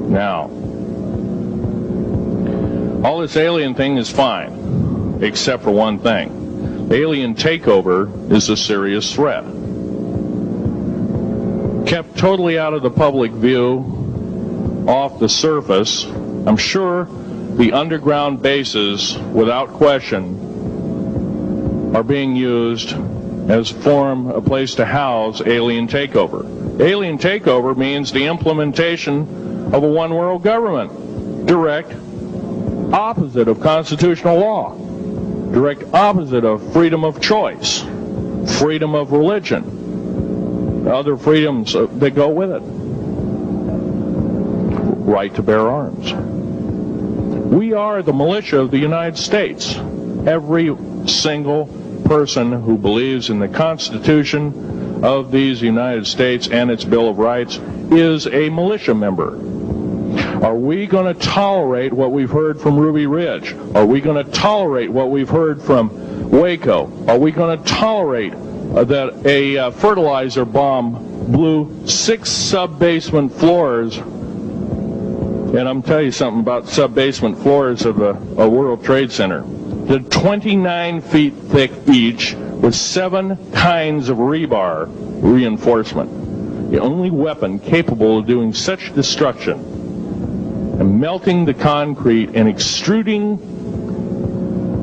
Now, all this alien thing is fine, except for one thing. Alien takeover is a serious threat. Kept totally out of the public view, off the surface, I'm sure the underground bases, without question, are being used as a place to house alien takeover. Alien takeover means the implementation of a one-world government. Direct opposite of constitutional law. Direct opposite of freedom of choice, freedom of religion, other freedoms that go with it. Right to bear arms. We are the militia of the United States. Every single person who believes in the Constitution of these United States and its Bill of Rights is a militia member. Are we going to tolerate what we've heard from Ruby Ridge? Are we going to tolerate what we've heard from Waco? Are we going to tolerate that a fertilizer bomb blew 6 sub-basement floors? And I'm telling you something about sub-basement floors of a World Trade Center. They're 29 feet thick each with 7 kinds of rebar reinforcement. The only weapon capable of doing such destruction and melting the concrete and extruding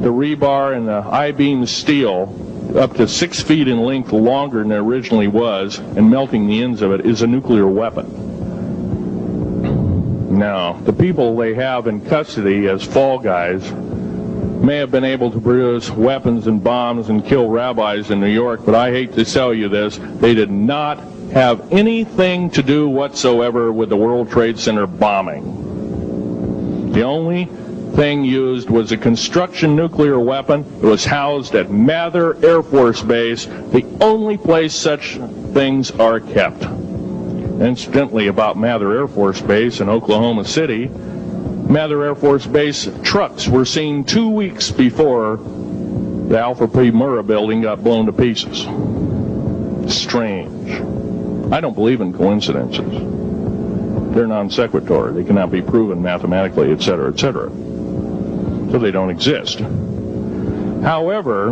the rebar and the I-beam steel up to 6 feet in length longer than it originally was and melting the ends of it is a nuclear weapon. Now, the people they have in custody as fall guys may have been able to produce weapons and bombs and kill rabbis in New York, but I hate to tell you this, they did not have anything to do whatsoever with the World Trade Center bombing. The only thing used was a construction nuclear weapon. It was housed at Mather Air Force Base, the only place such things are kept. Incidentally, about Mather Air Force Base in Oklahoma City, Mather Air Force Base trucks were seen 2 weeks before the Alpha P. Murrah building got blown to pieces. Strange. I don't believe in coincidences. They're non sequitur. They cannot be proven mathematically, etc., etc. So they don't exist. However,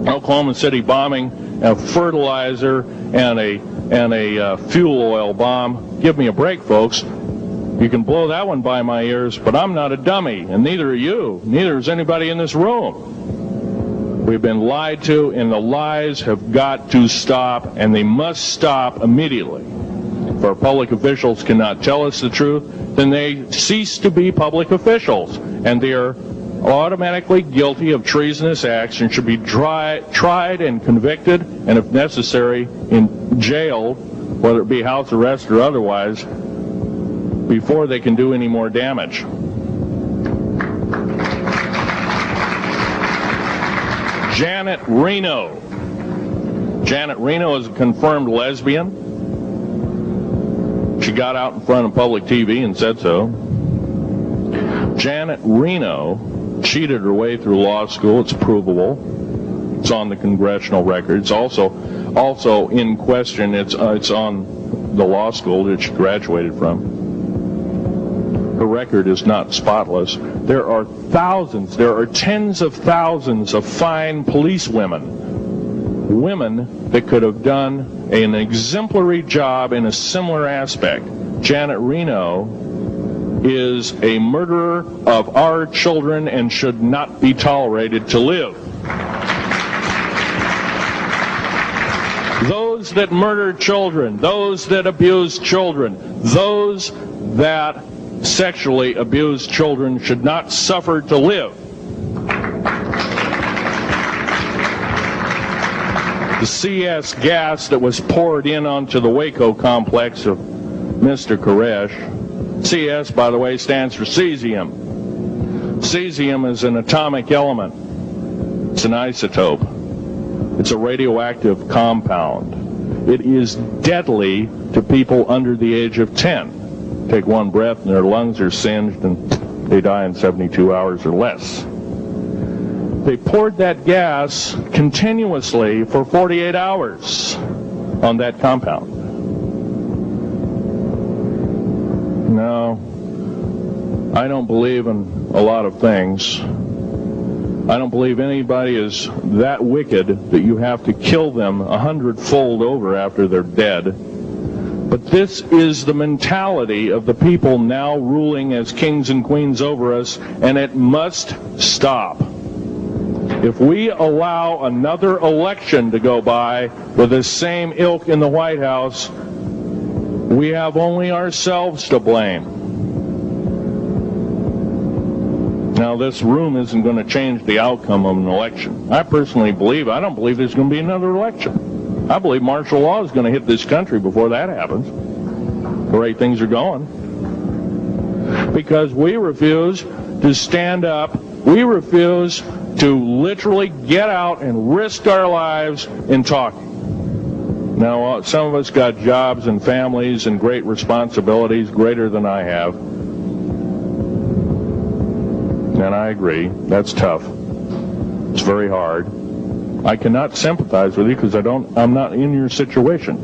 Oklahoma City bombing, a fertilizer, and a fuel oil bomb. Give me a break, folks. You can blow that one by my ears, but I'm not a dummy, and neither are you. Neither is anybody in this room. We've been lied to, and the lies have got to stop, and they must stop immediately. If our public officials cannot tell us the truth, then they cease to be public officials, and they are automatically guilty of treasonous acts and should be tried and convicted, and if necessary, jailed, whether it be house arrest or otherwise, before they can do any more damage. Janet Reno. Janet Reno is a confirmed lesbian. She got out in front of public TV and said so. Janet Reno cheated her way through law school. It's provable. It's on the congressional record. It's also in question. It's on the law school that she graduated from. Her record is not spotless. There are thousands, there are tens of thousands of fine police women that could have done an exemplary job in a similar aspect. Janet Reno is a murderer of our children and should not be tolerated to live. Those that murder children, those that abuse children, those that sexually abused children should not suffer to live. The CS gas that was poured in onto the Waco complex of Mr. Koresh, CS, by the way, stands for cesium. Cesium is an atomic element. It's an isotope. It's a radioactive compound. It is deadly to people under the age of 10. Take one breath and their lungs are singed and they die in 72 hours or less. They poured that gas continuously for 48 hours on that compound. No, I don't believe in a lot of things. I don't believe anybody is that wicked that you have to kill them 100-fold over after they're dead. But this is the mentality of the people now ruling as kings and queens over us, and it must stop. If we allow another election to go by with the same ilk in the White House, we have only ourselves to blame. Now, this room isn't going to change the outcome of an election. I personally I don't believe there's going to be another election. I believe martial law is going to hit this country before that happens, the way things are going. Because we refuse to stand up. We refuse to literally get out and risk our lives in talking. Now, some of us got jobs and families and great responsibilities, greater than I have. And I agree, that's tough. It's very hard. I cannot sympathize with you because I'm not in your situation.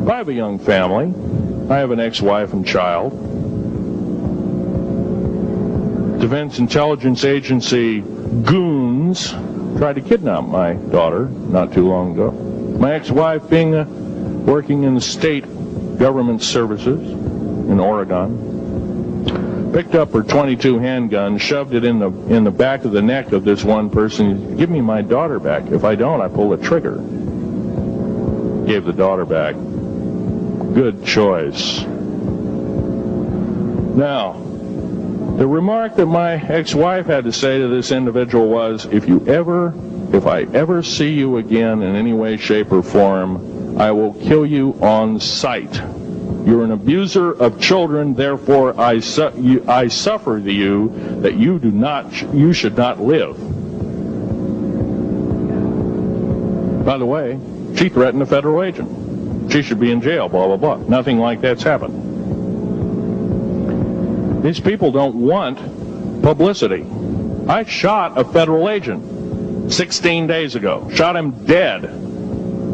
I have a young family. I have an ex-wife and child. Defense Intelligence Agency goons tried to kidnap my daughter not too long ago. My ex-wife working in the state government services in Oregon, picked up her .22 handgun, shoved it in the back of the neck of this one person. Give me my daughter back. If I don't, I pull the trigger. Gave the daughter back. Good choice. Now, the remark that my ex-wife had to say to this individual was, if I ever see you again in any way, shape, or form, I will kill you on sight. You're an abuser of children, therefore I suffer to you that you should not live. By the way, she threatened a federal agent. She should be in jail, blah, blah, blah. Nothing like that's happened. These people don't want publicity. I shot a federal agent 16 days ago. Shot him dead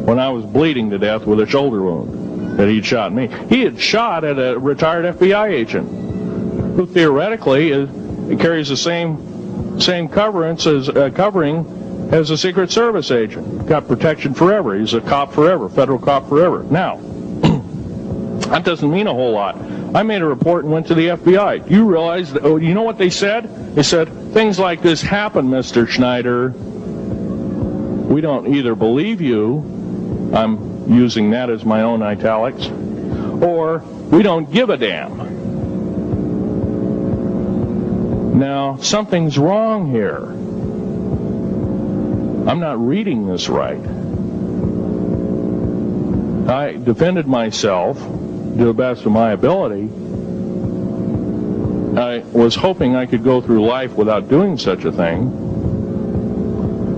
when I was bleeding to death with a shoulder wound that he'd shot me. He had shot at a retired FBI agent who theoretically carries the same covering as a Secret Service agent. Got protection forever. He's a cop forever, federal cop forever. Now, that doesn't mean a whole lot. I made a report and went to the FBI. You realize, you know what they said? They said, things like this happen, Mr. Schneider. We don't either believe you, I'm using that as my own italics, or we don't give a damn. Now, something's wrong here. I'm not reading this right. I defended myself to the best of my ability. I was hoping I could go through life without doing such a thing.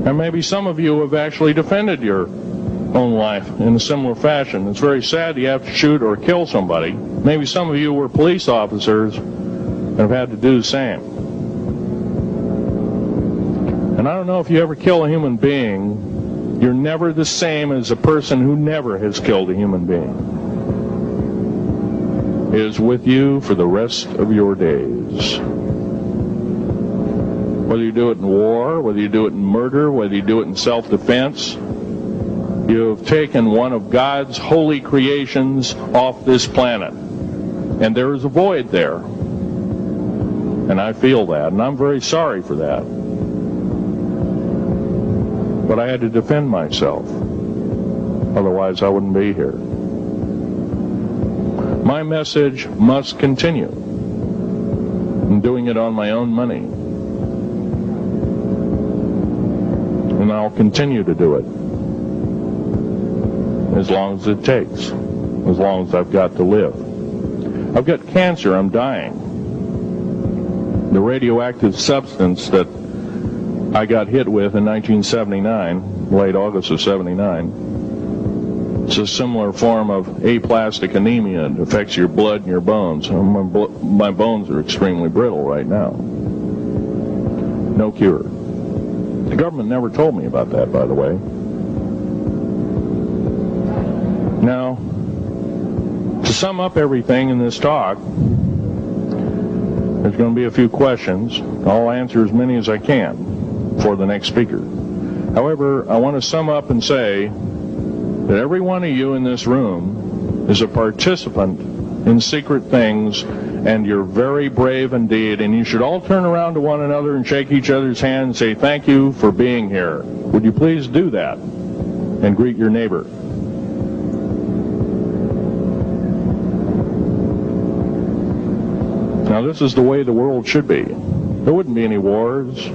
And maybe some of you have actually defended your own life in a similar fashion. It's very sad you have to shoot or kill somebody. Maybe some of you were police officers and have had to do the same. And I don't know if you ever kill a human being, you're never the same as a person who never has killed a human being. It is with you for the rest of your days. Whether you do it in war, whether you do it in murder, whether you do it in self-defense, you have taken one of God's holy creations off this planet. And there is a void there. And I feel that, and I'm very sorry for that. But I had to defend myself. Otherwise, I wouldn't be here. My message must continue. I'm doing it on my own money. And I'll continue to do it. As long as it takes. As long as I've got to live. I've got cancer. I'm dying. The radioactive substance that I got hit with in 1979, late August of 79, it's a similar form of aplastic anemia. It affects your blood and your bones. My bones are extremely brittle right now. No cure. The government never told me about that, by the way. Now, to sum up everything in this talk, there's going to be a few questions. I'll answer as many as I can for the next speaker. However, I want to sum up and say that every one of you in this room is a participant in secret things, and you're very brave indeed, and you should all turn around to one another and shake each other's hand and say thank you for being here. Would you please do that and greet your neighbor? Now, this is the way the world should be. There wouldn't be any wars.